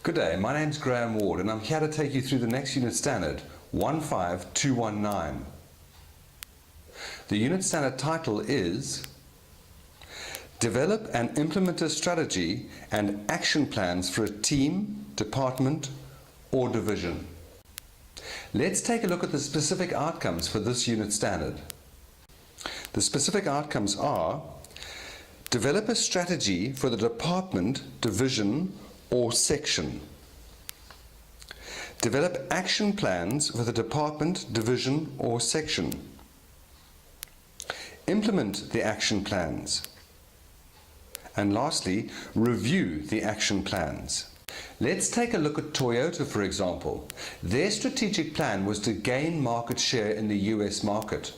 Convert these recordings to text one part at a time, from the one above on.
Good day, my name's Graham Ward and I'm here to take you through the next unit standard, 15219. The unit standard title is Develop and Implement a Strategy and Action Plans for a Team, Department or Division. Let's take a look at the specific outcomes for this unit standard. The specific outcomes are: develop a strategy for the department, division or section. Develop action plans for the department, division or section. Implement the action plans. And lastly, review the action plans. Let's take a look at Toyota, for example. Their strategic plan was to gain market share in the US market.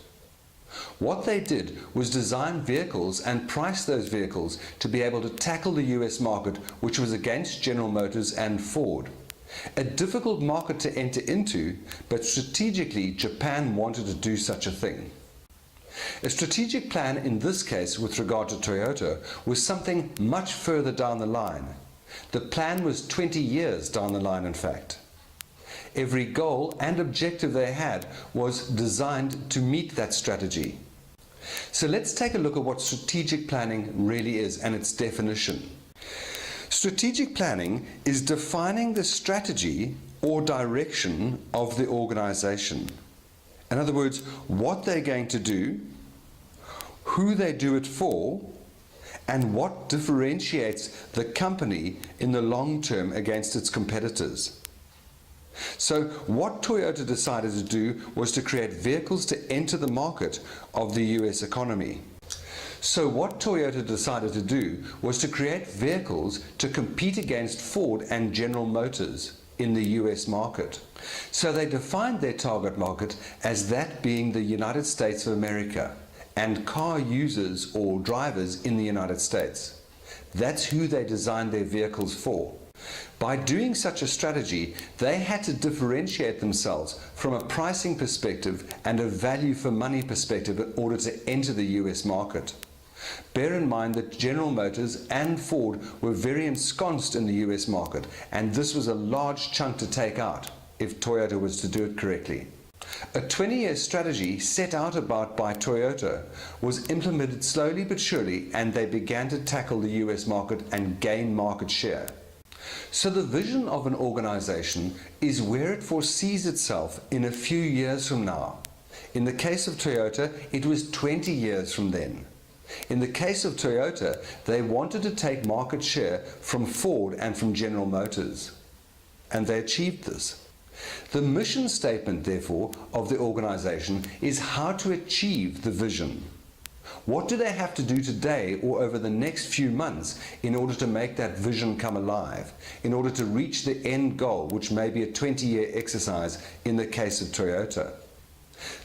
What they did was design vehicles and price those vehicles to be able to tackle the US market, which was against General Motors and Ford. A difficult market to enter into, but strategically Japan wanted to do such a thing. A strategic plan in this case with regard to Toyota was something much further down the line. The plan was 20 years down the line, in fact. Every goal and objective they had was designed to meet that strategy. So let's take a look at what strategic planning really is and its definition. Strategic planning is defining the strategy or direction of the organization. In other words, what they're going to do, who they do it for, and what differentiates the company in the long term against its competitors. So what Toyota decided to do was to create vehicles to enter the market of the US economy. So what Toyota decided to do was to create vehicles to compete against Ford and General Motors in the US market. So they defined their target market as that being the United States of America and car users or drivers in the United States. That's who they designed their vehicles for. By doing such a strategy, they had to differentiate themselves from a pricing perspective and a value for money perspective in order to enter the US market. Bear in mind that General Motors and Ford were very ensconced in the US market, and this was a large chunk to take out if Toyota was to do it correctly. A 20-year strategy set out about by Toyota was implemented slowly but surely, and they began to tackle the US market and gain market share. So the vision of an organization is where it foresees itself in a few years from now. In the case of Toyota, it was 20 years from then. In the case of Toyota, they wanted to take market share from Ford and from General Motors, and they achieved this. The mission statement, therefore, of the organization is how to achieve the vision. What do they have to do today or over the next few months in order to make that vision come alive, in order to reach the end goal, which may be a 20-year exercise in the case of Toyota?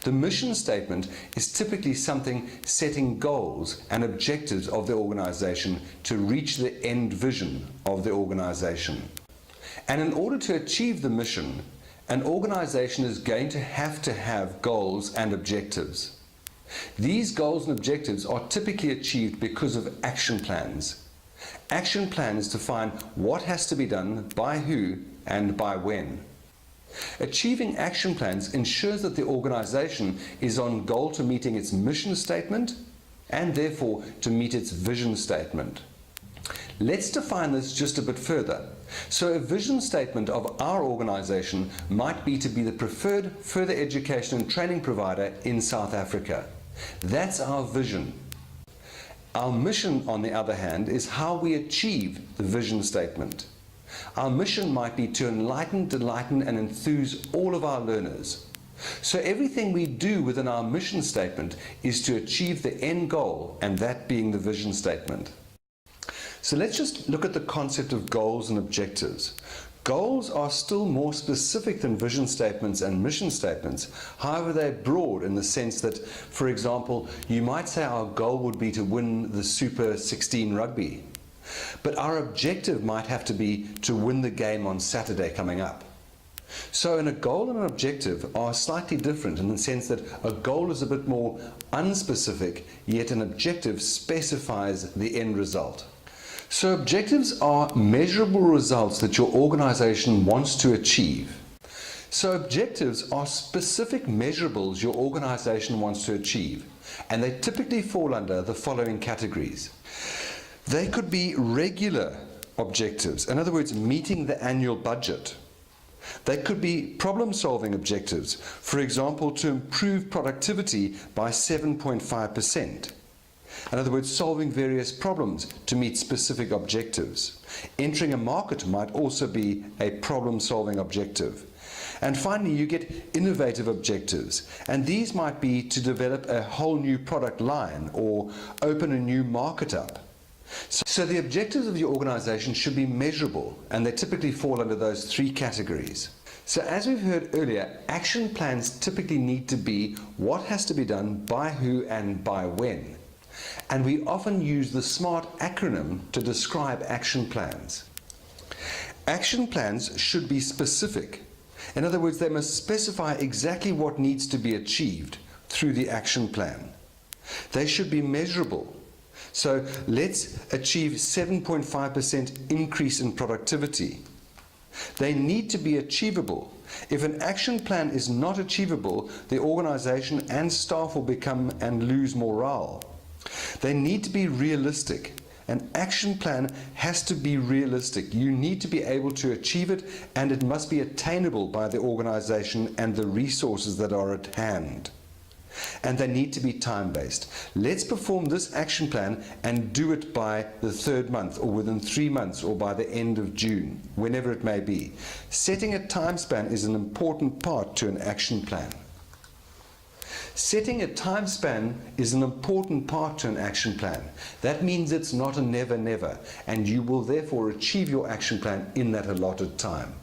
The mission statement is typically something setting goals and objectives of the organization to reach the end vision of the organization. And in order to achieve the mission, an organization is going to have goals and objectives. These goals and objectives are typically achieved because of action plans. Action plans define what has to be done, by who, and by when. Achieving action plans ensures that the organization is on goal to meeting its mission statement and therefore to meet its vision statement. Let's define this just a bit further. So a vision statement of our organization might be to be the preferred further education and training provider in South Africa. That's our vision. Our mission, on the other hand, is how we achieve the vision statement. Our mission might be to enlighten, delighten, and enthuse all of our learners. So everything we do within our mission statement is to achieve the end goal, and that being the vision statement. So let's just look at the concept of goals and objectives. Goals are still more specific than vision statements and mission statements. However, they're broad in the sense that, for example, you might say our goal would be to win the Super 16 rugby. But our objective might have to be to win the game on Saturday coming up. So a goal and an objective are slightly different in the sense that a goal is a bit more unspecific, yet an objective specifies the end result. So objectives are measurable results that your organization wants to achieve. So objectives are specific measurables your organization wants to achieve, and they typically fall under the following categories. They could be regular objectives, in other words, meeting the annual budget. They could be problem-solving objectives, for example, to improve productivity by 7.5%. In other words, solving various problems to meet specific objectives. Entering a market might also be a problem-solving objective. And finally, you get innovative objectives, and these might be to develop a whole new product line or open a new market up. So the objectives of your organization should be measurable, and they typically fall under those three categories. So as we've heard earlier, action plans typically need to be what has to be done by who and by when. And we often use the SMART acronym to describe action plans. Action plans should be specific. In other words, they must specify exactly what needs to be achieved through the action plan. They should be measurable. So let's achieve 7.5% increase in productivity. They need to be achievable. If an action plan is not achievable, the organization and staff will become and lose morale. They need to be realistic. An action plan has to be realistic. You need to be able to achieve it, and it must be attainable by the organization and the resources that are at hand. And they need to be time-based. Let's perform this action plan and do it by the third month, or within 3 months, or by the end of June, whenever it may be. Setting a time span is an important part to an action plan. Setting a time span is an important part to an action plan. That means it's not a never, and you will therefore achieve your action plan in that allotted time.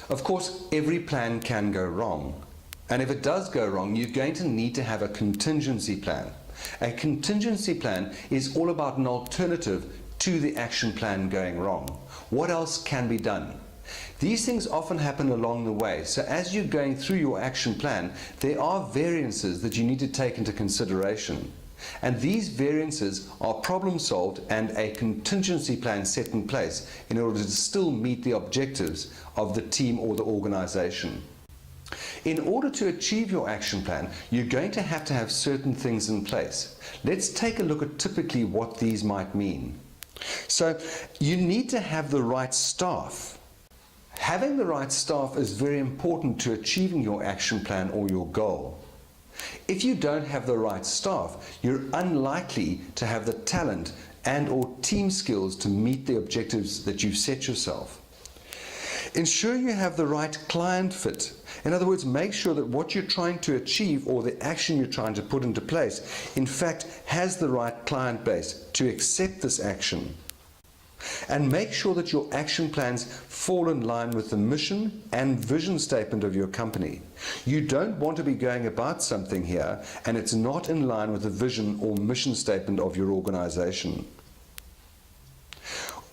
Of course, every plan can go wrong. And if it does go wrong, you're going to need to have a contingency plan. A contingency plan is all about an alternative to the action plan going wrong. What else can be done? These things often happen along the way. So as you're going through your action plan, there are variances that you need to take into consideration. And these variances are problem solved and a contingency plan set in place in order to still meet the objectives of the team or the organization. In order to achieve your action plan, you're going to have certain things in place. Let's take a look at typically what these might mean. So you need to have the right staff. Having the right staff is very important to achieving your action plan or your goal. If you don't have the right staff, you're unlikely to have the talent and or team skills to meet the objectives that you've set yourself. Ensure you have the right client fit. In other words, make sure that what you're trying to achieve or the action you're trying to put into place, in fact, has the right client base to accept this action. And make sure that your action plans fall in line with the mission and vision statement of your company. You don't want to be going about something here and it's not in line with the vision or mission statement of your organization.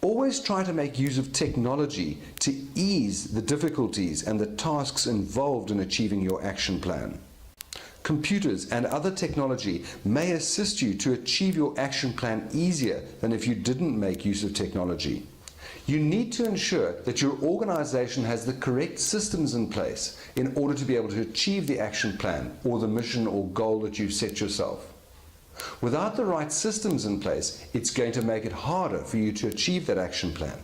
Always try to make use of technology to ease the difficulties and the tasks involved in achieving your action plan. Computers and other technology may assist you to achieve your action plan easier than if you didn't make use of technology. You need to ensure that your organization has the correct systems in place in order to be able to achieve the action plan or the mission or goal that you've set yourself. Without the right systems in place, it's going to make it harder for you to achieve that action plan.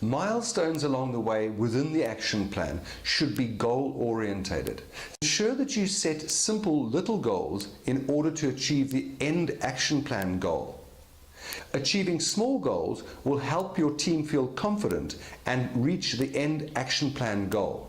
Milestones along the way within the action plan should be goal-orientated. Ensure that you set simple little goals in order to achieve the end action plan goal. Achieving small goals will help your team feel confident and reach the end action plan goal.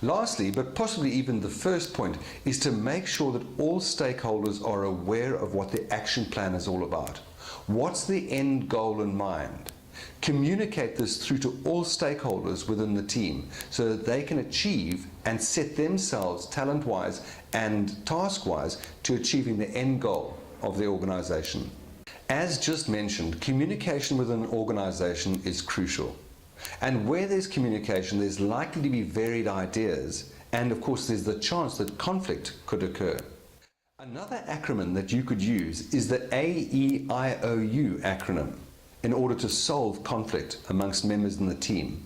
Lastly, but possibly even the first point, is to make sure that all stakeholders are aware of what the action plan is all about. What's the end goal in mind? Communicate this through to all stakeholders within the team so that they can achieve and set themselves talent-wise and task-wise to achieving the end goal of the organization. As just mentioned, communication within an organization is crucial. And where there's communication, there's likely to be varied ideas, and of course there's the chance that conflict could occur. Another acronym that you could use is the AEIOU acronym. in order to solve conflict amongst members in the team.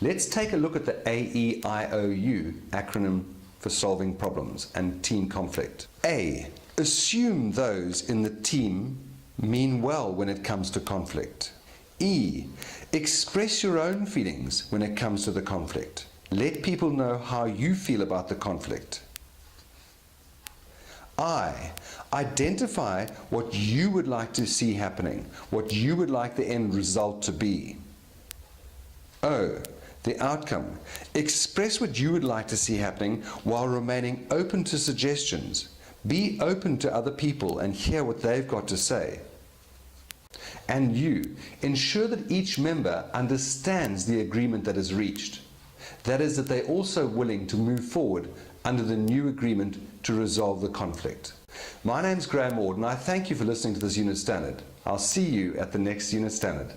Let's take a look at the AEIOU acronym for solving problems and team conflict. A. Assume those in the team mean well when it comes to conflict. E. Express your own feelings when it comes to the conflict. Let people know how you feel about the conflict. I. Identify what you would like to see happening, what you would like the end result to be. O. The outcome. Express what you would like to see happening while remaining open to suggestions. Be open to other people and hear what they've got to say. And U. Ensure that each member understands the agreement that is reached. That is, that they're also willing to move forward under the new agreement to resolve the conflict. My name's Graham Ward, and I thank you for listening to this Unit Standard. I'll see you at the next Unit Standard.